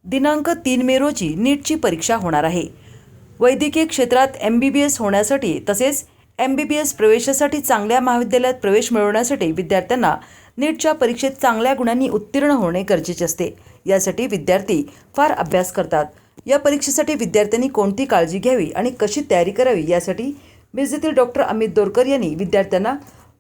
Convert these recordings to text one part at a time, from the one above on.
दिनांक 3 मे रोजी नीटची परीक्षा होणार आहे। वैद्यकीय क्षेत्रात MBBS होण्यासाठी तसेच MBBS प्रवेशासाठी चांगल्या महाविद्यालयात प्रवेश मिळवण्यासाठी विद्यार्थ्यांना नीटच्या परीक्षेत चांगल्या गुणांनी उत्तीर्ण होणे गरजेचे असते। यासाठी विद्यार्थी फार अभ्यास करतात। या परीक्षेसाठी विद्यार्थ्यांनी कोणती काळजी घ्यावी आणि कशी तयारी करावी यासाठी मिरजेतील डॉक्टर अमित दोरकर यांनी विद्यार्थ्यांना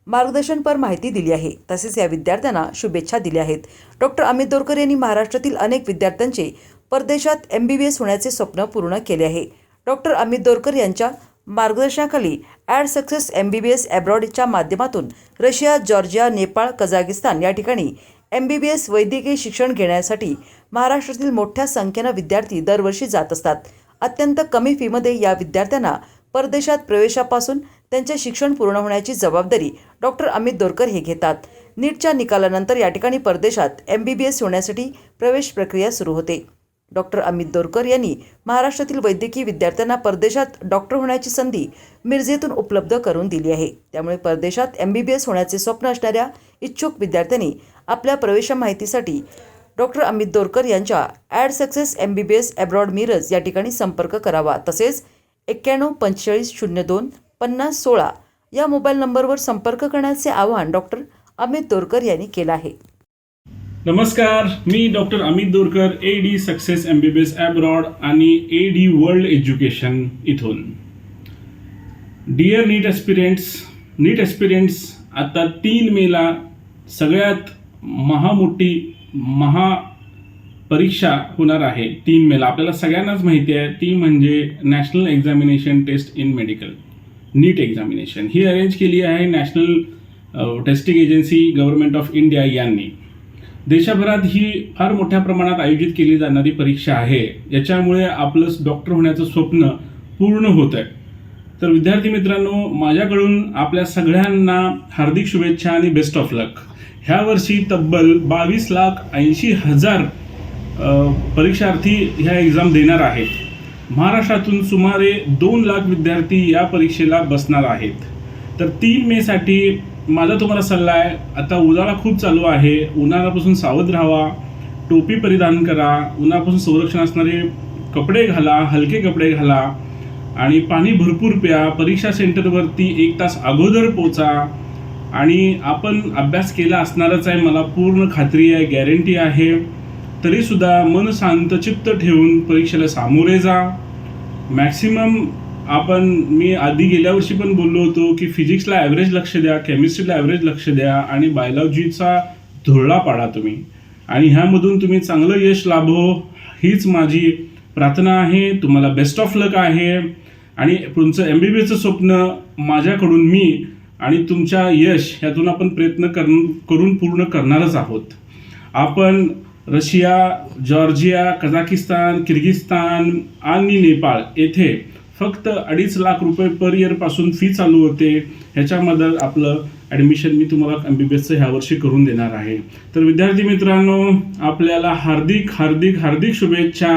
मार्गदर्शनपर माहिती दिली आहे। तसेच या विद्यार्थ्यांना शुभेच्छा दिल्या आहेत। डॉक्टर अमित दोरकर यांनी महाराष्ट्रातील अनेक विद्यार्थ्यांचे परदेशात MBBS होण्याचे स्वप्न पूर्ण केले आहे। डॉक्टर अमित दोरकर यांच्या मार्गदर्शनाखाली ॲड सक्सेस MBBS अब्रॉडच्या माध्यमातून रशिया, जॉर्जिया, नेपाळ, कझाकिस्तान या ठिकाणी MBBS वैद्यकीय शिक्षण घेण्यासाठी महाराष्ट्रातील मोठ्या संख्येने विद्यार्थी दरवर्षी जात असतात। अत्यंत कमी फीमध्ये या विद्यार्थ्यांना परदेशात प्रवेशापासून त्यांचे शिक्षण पूर्ण होण्याची जबाबदारी डॉक्टर अमित दोरकर हे घेतात। नीटच्या निकालानंतर या ठिकाणी परदेशात MBBS होण्यासाठी प्रवेश प्रक्रिया सुरू होते। डॉक्टर अमित दोरकर यांनी महाराष्ट्रातील वैद्यकीय विद्यार्थ्यांना परदेशात डॉक्टर होण्याची संधी मिरजेतून उपलब्ध करून दिली आहे। त्यामुळे परदेशात MBBS होण्याचे स्वप्न असणाऱ्या इच्छुक विद्यार्थ्यांनी आपल्या प्रवेश माहितीसाठी डॉक्टर अमित दोरकर यांच्या add success MBBS abroad Miraj या ठिकाणी संपर्क करावा। तसेच 91 45 02 50 16 या मोबाईल नंबरवर संपर्क करण्याचे आवाहन डॉक्टर अमित दोरकर यांनी केलं आहे। नमस्कार, मी doctor Amit Dorkar, AD success MBBS abroad आणि AD वर्ल्ड एज्युकेशन इथून। डिअर नीट एस्पिरंट्स, आता 3 मेला सगळ्यात मोठी परीक्षा होणार आहे। 3 मेला आपल्याला सगळ्यांनाच माहिती आहे, ती म्हणजे national examination test in medical, NEET examination. ही अरेंज केली आहे national testing agency government of India यांनी। देशभरात ही फार मोठ्या प्रमाणात आयोजित केली जाणारी परीक्षा आहे। याच्यामुळे आपलं डॉक्टर होण्याचं स्वप्न पूर्ण होत आहे। तर विद्यार्थी मित्रांनो, माझ्याकडून आपल्या सगळ्यांना हार्दिक शुभेच्छा आणि बेस्ट ऑफ लक। ह्या वर्षी तब्बल 22,80,000 परीक्षार्थी ह्या एक्झाम देणार आहेत। महाराष्ट्रातून सुमारे 2 लाख विद्यार्थी या परीक्षेला बसणार आहेत। तर 3 मेसाठी माझा तुम्हाला सल्ला आहे, आता उन्हाळा खूप चालू आहे, उन्हाळ्यापासून सावध राहावा, टोपी परिधान करा, उन्हापासून संरक्षण असणारे कपडे घाला, हलके कपडे घाला आणि पाणी भरपूर प्या। परीक्षा सेंटरवरती 1 तास अगोदर पोचा आणि आपण अभ्यास केला असणारच आहे, मला पूर्ण खात्री आहे, गॅरंटी आहे। तरीसुद्धा मन शांत चित्त ठेवून परीक्षेला सामोरे जा। मॅक्सिमम मी आधी गेल्या वर्षी पण बोललो होतो की फिजिक्सला ॲव्हरेज लक्ष द्या, केमिस्ट्रीला ॲव्हरेज लक्ष द्या आणि बायोलॉजीचा धुरळा पाडा तुम्ही, आणि ह्यामधून तुम्ही चांगलं यश लाभो हीच माझी प्रार्थना आहे। तुम्हाला बेस्ट ऑफ लक आहे आणि तुमचं MBBSचं स्वप्न माझ्याकडून मी आणि तुमच्या यश ह्यातून आपण प्रयत्न करून पूर्ण करणारच आहोत। आपण रशिया, जॉर्जिया, कझाकिस्तान, किर्गिस्तान आणि नेपाळ येथे फक्त 2.5 लाख रुपये पर इयरपासून फी चालू होते। ह्याच्यामध्ये आपलं ॲडमिशन मी तुम्हाला MBBSचं ह्या वर्षी करून देणार आहे। तर विद्यार्थी मित्रांनो, आपल्याला हार्दिक शुभेच्छा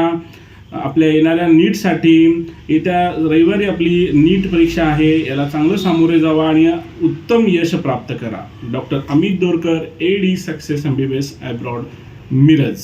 आपल्या येणाऱ्या नीटसाठी। येत्या रविवारी आपली नीट परीक्षा आहे, याला चांगलं सामोरे जावा आणि उत्तम यश प्राप्त करा। Doctor Amit Dorkar, AD success MBBS abroad Miraj.